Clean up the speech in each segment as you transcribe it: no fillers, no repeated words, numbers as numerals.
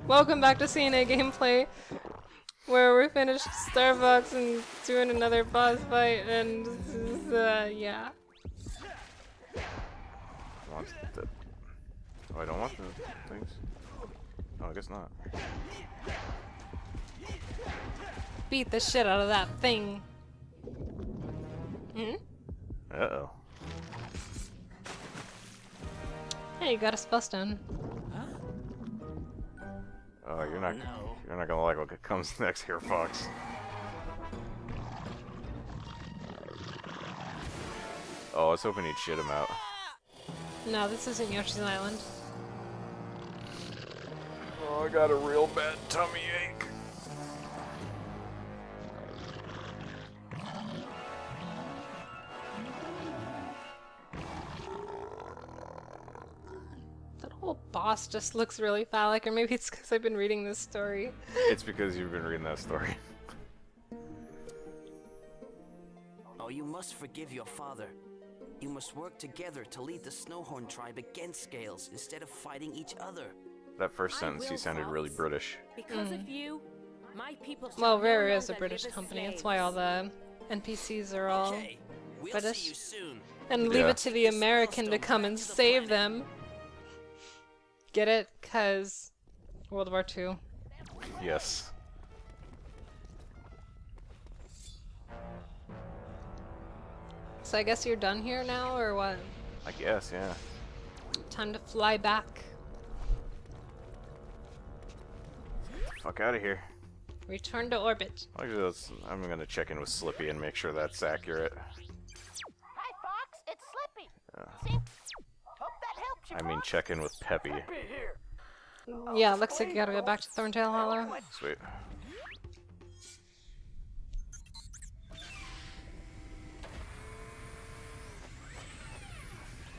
Welcome back to CNA Gameplay, where we finished StarFox and doing another boss fight, and yeah. Oh, I don't want the things. Oh, I guess not. Beat the shit out of that thing. Hmm? Uh-oh. Hey, you got a spellstone. Oh, you're not gonna like what comes next here, Fox. Oh, I was hoping he'd shit him out. No, this isn't Yoshi's Island. Oh, I got a real bad tummy ache. That whole boss just looks really phallic, or maybe it's because I've been reading this story. It's because you've been reading that story. Oh, you must forgive your father. You must work together to lead the Snowhorn tribe against Scales instead of fighting each other. That first sentence, he sounded really British. Because of you, my people Well, shall Rare no is a longer British live as company. That's slaves. why all the NPCs are all Okay, we'll British. see you soon. And leave Yeah. it to the American to come and save them. Get it? 'Cause World War II. Yes. So I guess you're done here now, or what? I guess, yeah. Time to fly back. Fuck out of here. Return to orbit. Actually, I'm gonna check in with Slippy and make sure that's accurate. Hi, Fox. It's Slippy. See? Hope that helps you. I mean, check in with Peppy. Yeah, looks like you gotta go back to Thorntail Hollow. Sweet.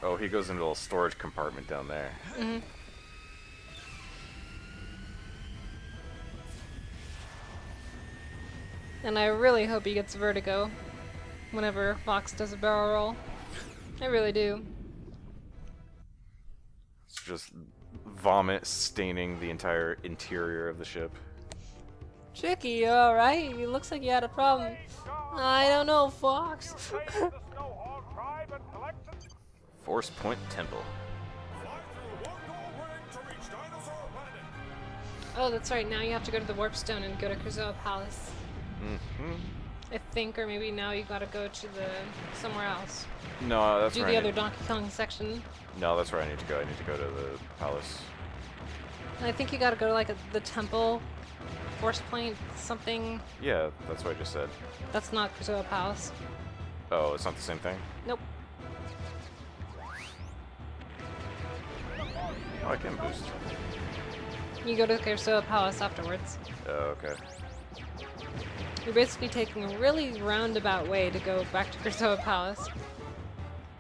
Oh, he goes into a little storage compartment down there. Mhm. And I really hope he gets vertigo whenever Fox does a barrel roll. I really do. It's just vomit staining the entire interior of the ship. Chicky, you alright? It looks like you had a problem. I don't know, Fox. Force Point Temple. Oh, that's right. Now you have to go to the Warp Stone and go to Krazoa Palace. Mm-hmm. I think, or maybe now you gotta go to the somewhere else. No, that's Do where the I other need, Donkey Kong section. No, that's where I need to go. I need to go to the palace. And I think you gotta go to like the temple, Force Point, something. Yeah, that's what I just said. That's not Krazoa Palace. Oh, it's not the same thing? Nope. Oh, I can boost. You go to Krazoa Palace afterwards. Oh, okay. You're basically taking a really roundabout way to go back to Krazoa Palace.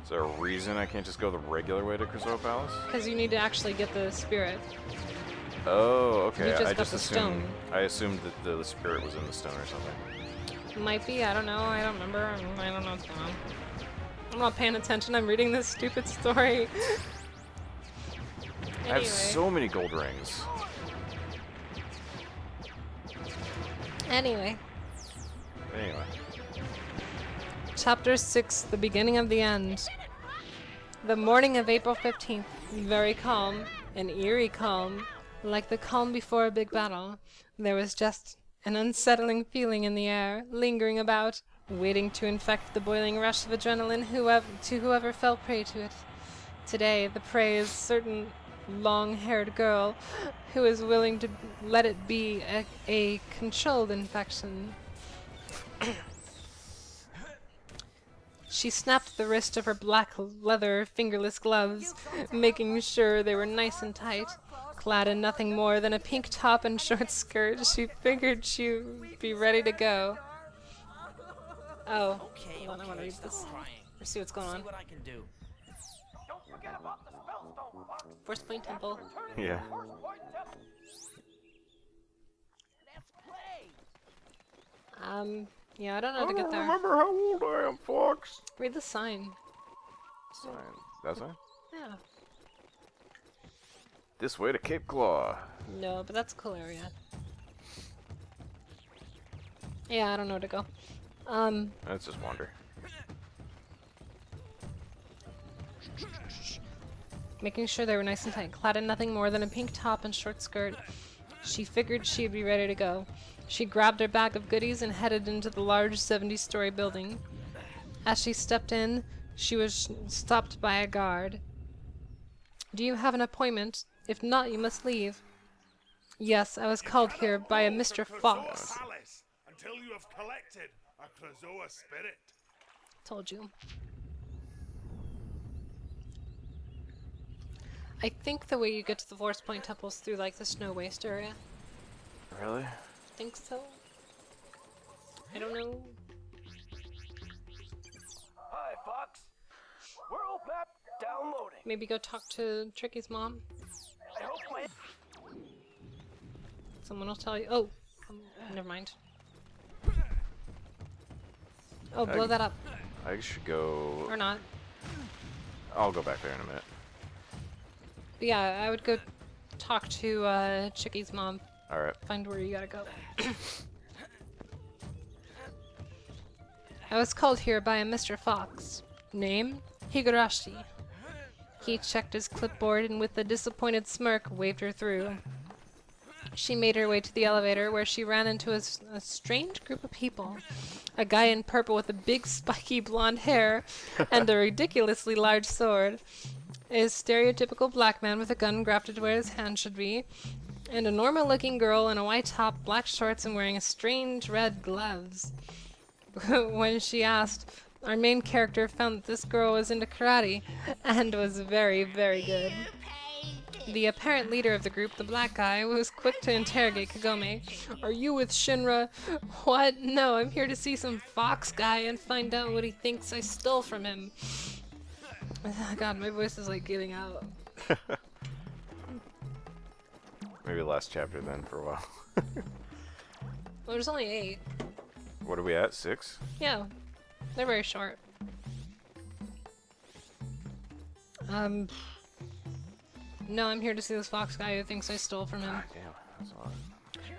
Is there a reason I can't just go the regular way to Krazoa Palace? Because you need to actually get the spirit. Oh, okay. You just I got just the assumed. stone. I assumed that the spirit was in the stone or something. Might be, I don't know, I don't remember, I don't know what's going on. I'm not paying attention, I'm reading this stupid story. I have so many gold rings. Anyway. Anyway. Chapter 6, The Beginning of the End. The morning of April 15th, very calm, an eerie calm, like the calm before a big battle. There was just an unsettling feeling in the air, lingering about, waiting to infect the boiling rush of adrenaline whoever fell prey to it. Today, the prey is certain long-haired girl who is willing to let it be a controlled infection. She snapped the wrist of her black leather fingerless gloves, making sure they were nice and tight. Clad in nothing more than a pink top and short skirt, she figured she'd be ready to go. Oh, Okay, hold on, I want to read stop this. crying. Let's see what's going See on. what I can do. Don't forget about the spellstone, Fox. Force Point Temple. Yeah. Force Point Temple. Let's play. Yeah, I don't know how to get there. remember how old I am, Fox. Read the sign. Sign. That sign? Yeah. This way to Cape Claw. No, but that's a cool area. Yeah, I don't know where to go. Let's just wander. Making sure they were nice and tight, clad in nothing more than a pink top and short skirt. She figured she'd be ready to go. She grabbed her bag of goodies and headed into the large 70-story building. As she stepped in, she was stopped by a guard. Do you have an appointment? If not, you must leave. Yes, I was called here by a Mr. Fox. Palace until you have collected a Krazoa spirit. Told you. I think the way you get to the Force Point Temple is through like the snow waste area. Really? I think so. I don't know. Hi, Fox. World map downloading. Maybe go talk to Tricky's mom. I hope my Someone will tell you. Oh, never mind. Oh, blow that up. I should go. Or not. I'll go back there in a minute. But yeah, I would go talk to Chicky's mom. Alright. Find where you gotta go. I was called here by a Mr. Fox. Name? Higurashi. He checked his clipboard and with a disappointed smirk waved her through. She made her way to the elevator where she ran into a strange group of people. A guy in purple with a big spiky blonde hair and a ridiculously large sword. A stereotypical black man with a gun grafted to where his hand should be. And a normal-looking girl in a white top, black shorts, and wearing a strange red gloves. When she asked, our main character found that this girl was into karate and was very, very good. The apparent leader of the group, the black guy, was quick to interrogate Kagome. Are you with Shinra? What? No, I'm here to see some fox guy and find out what he thinks I stole from him. God, my voice is like giving out. Maybe last chapter then for a while. Well, there's only 8. What are we at? 6? Yeah, they're very short. No, I'm here to see this fox guy who thinks I stole from him. Damn, that's a lot.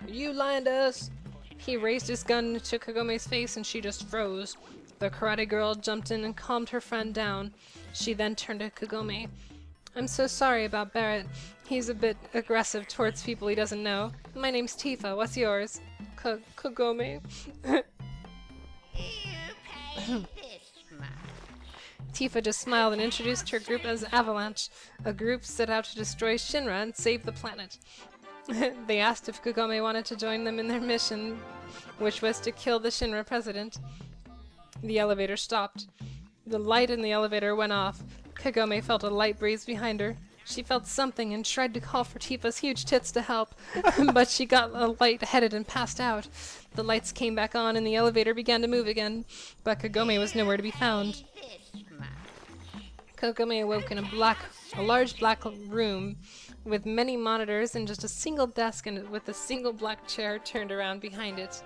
You lied to us! He raised his gun to Kagome's face and she just froze. The karate girl jumped in and calmed her friend down. She then turned to Kagome. I'm so sorry about Barrett. He's a bit aggressive towards people he doesn't know. My name's Tifa. What's yours? Kagome. Tifa just smiled and introduced her group as Avalanche, a group set out to destroy Shinra and save the planet. They asked if Kagome wanted to join them in their mission, which was to kill the Shinra president. The elevator stopped. The light in the elevator went off. Kagome felt a light breeze behind her. She felt something and tried to call for Tifa's huge tits to help, but she got light-headed and passed out. The lights came back on and the elevator began to move again, but Kagome was nowhere to be found. Kagome awoke in a large black room with many monitors and just a single desk and with a single black chair turned around behind it.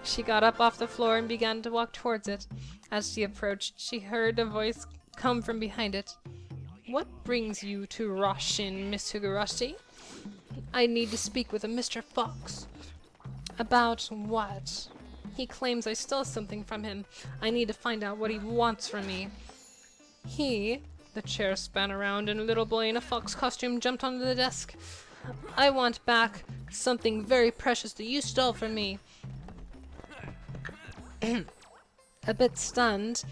She got up off the floor and began to walk towards it. As she approached, she heard a voice come from behind it. What brings you to Roshin, Miss Higurashi? I need to speak with a Mr. Fox. About what? He claims I stole something from him. I need to find out what he wants from me. The chair span around and a little boy in a fox costume jumped onto the desk. I want back something very precious that you stole from me. A bit stunned,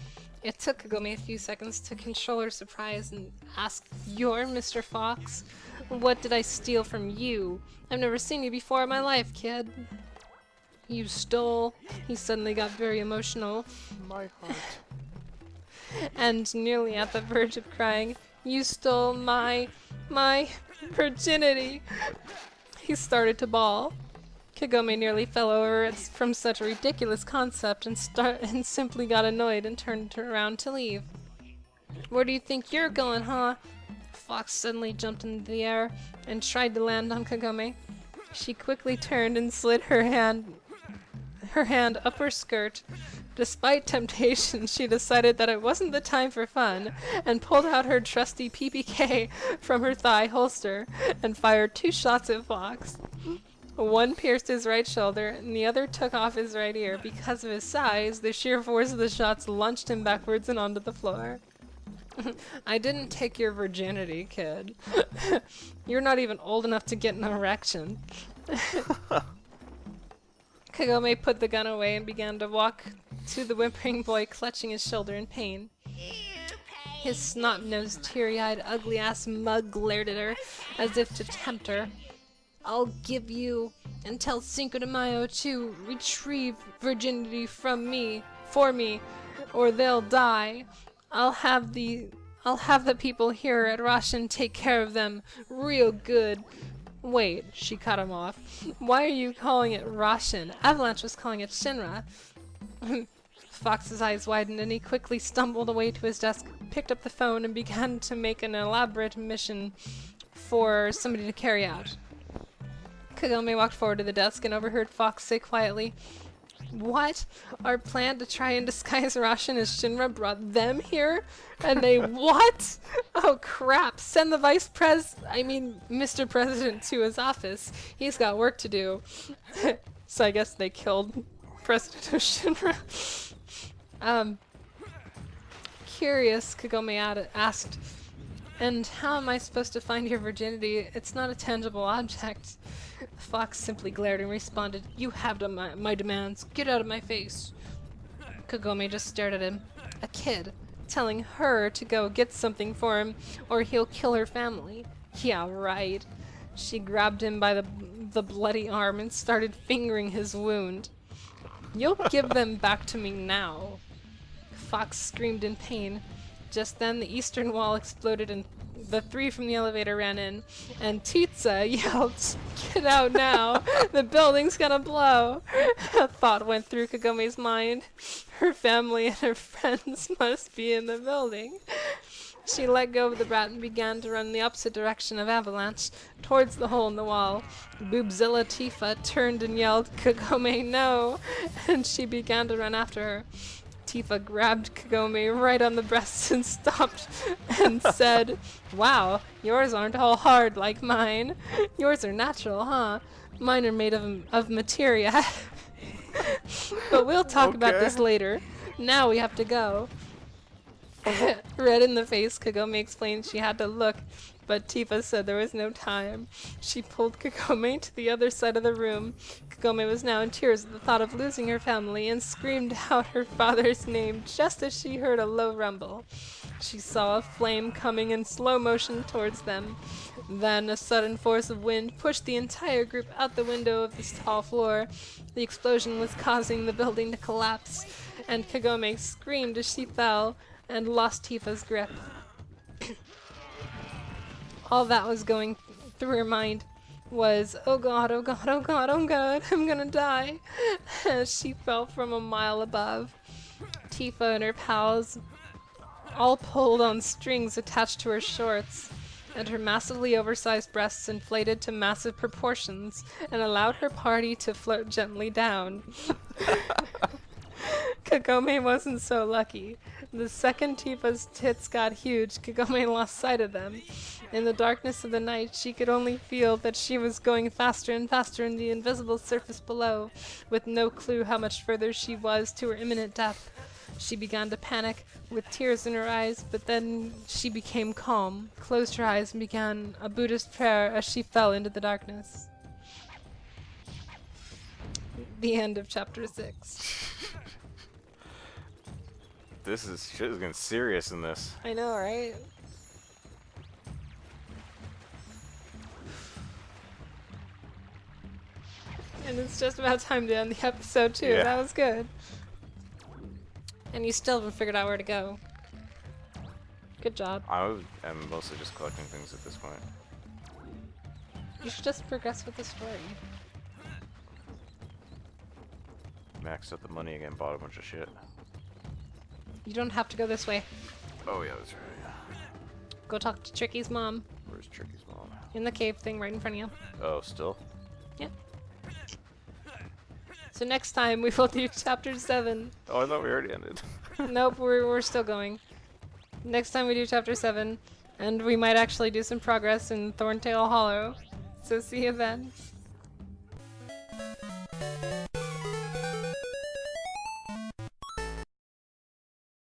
it took Kagome a few seconds to control her surprise and ask, You're Mr. Fox? What did I steal from you? I've never seen you before in my life, kid. You stole... He suddenly got very emotional. My heart. And nearly at the verge of crying, You stole my virginity. He started to bawl. Kagome nearly fell over from such a ridiculous concept and simply got annoyed and turned around to leave. Where do you think you're going, huh? Fox suddenly jumped into the air and tried to land on Kagome. She quickly turned and slid her hand up her skirt, Despite temptation, she decided that it wasn't the time for fun and pulled out her trusty PPK from her thigh holster and fired 2 shots at Fox. One pierced his right shoulder, and the other took off his right ear. Because of his size, the sheer force of the shots launched him backwards and onto the floor. I didn't take your virginity, kid. You're not even old enough to get an erection. Kagome put the gun away and began to walk to the whimpering boy, clutching his shoulder in pain. His snot-nosed, teary-eyed, ugly-ass mug glared at her as if to tempt her. I'll give you until Cinco de Mayo to retrieve virginity from me, for me, or they'll die. I'll have the people here at Roshan take care of them real good. Wait, she cut him off. Why are you calling it Roshan? Avalanche was calling it Shinra. Fox's eyes widened and he quickly stumbled away to his desk, picked up the phone, and began to make an elaborate mission for somebody to carry out. Kagome walked forward to the desk and overheard Fox say quietly, "What? Our plan to try and disguise Roshan as Shinra brought them here? And they what? Oh crap, send the Mr. President to his office. He's got work to do." So I guess they killed President of Shinra. Curious, Kagome asked, "And how am I supposed to find your virginity? It's not a tangible object." Fox simply glared and responded, "You have done my demands. Get out of my face." Kagome just stared at him. A kid, telling her to go get something for him or he'll kill her family. Yeah, right. She grabbed him by the bloody arm and started fingering his wound. "You'll give them back to me now." Fox screamed in pain. Just then the eastern wall exploded and the 3 from the elevator ran in, and Titsa yelled, "Get out now! The building's gonna blow!" A thought went through Kagome's mind. Her family and her friends must be in the building. She let go of the brat and began to run in the opposite direction of Avalanche, towards the hole in the wall. Boobzilla Tifa turned and yelled, "Kagome, no!" And she began to run after her. Tifa grabbed Kagome right on the breasts and stopped and said, "Wow, yours aren't all hard like mine. Yours are natural, huh? Mine are made of materia." But we'll talk about this later. Now we have to go. Red in the face, Kagome explained she had to look, but Tifa said there was no time. She pulled Kagome to the other side of the room. Kagome was now in tears at the thought of losing her family and screamed out her father's name just as she heard a low rumble. She saw a flame coming in slow motion towards them. Then a sudden force of wind pushed the entire group out the window of this tall floor. The explosion was causing the building to collapse, and Kagome screamed as she fell and lost Tifa's grip. All that was going through her mind was, "Oh god, oh god, oh god, oh god, I'm gonna die," as she fell from a mile above. Tifa and her pals all pulled on strings attached to her shorts, and her massively oversized breasts inflated to massive proportions and allowed her party to float gently down. Kagome wasn't so lucky. The second Tifa's tits got huge, Kagome lost sight of them. In the darkness of the night, she could only feel that she was going faster and faster in the invisible surface below, with no clue how much further she was to her imminent death. She began to panic, with tears in her eyes, but then she became calm, closed her eyes, and began a Buddhist prayer as she fell into the darkness. The end of chapter 6. Shit is getting serious in this. I know, right? And it's just about time to end the episode too. Yeah. That was good. And you still haven't figured out where to go. Good job. I am mostly just collecting things at this point. You should just progress with the story. Maxed out the money again, bought a bunch of shit. You don't have to go this way. Oh yeah, that's right. Go talk to Tricky's mom Where's Tricky's mom? in the cave thing right in front of you. Oh, still? Yeah. So next time we will do chapter 7. Oh, I thought we already ended. Nope, we're still going. Next time we do chapter 7, and we might actually do some progress in Thorntail Hollow. So see you then.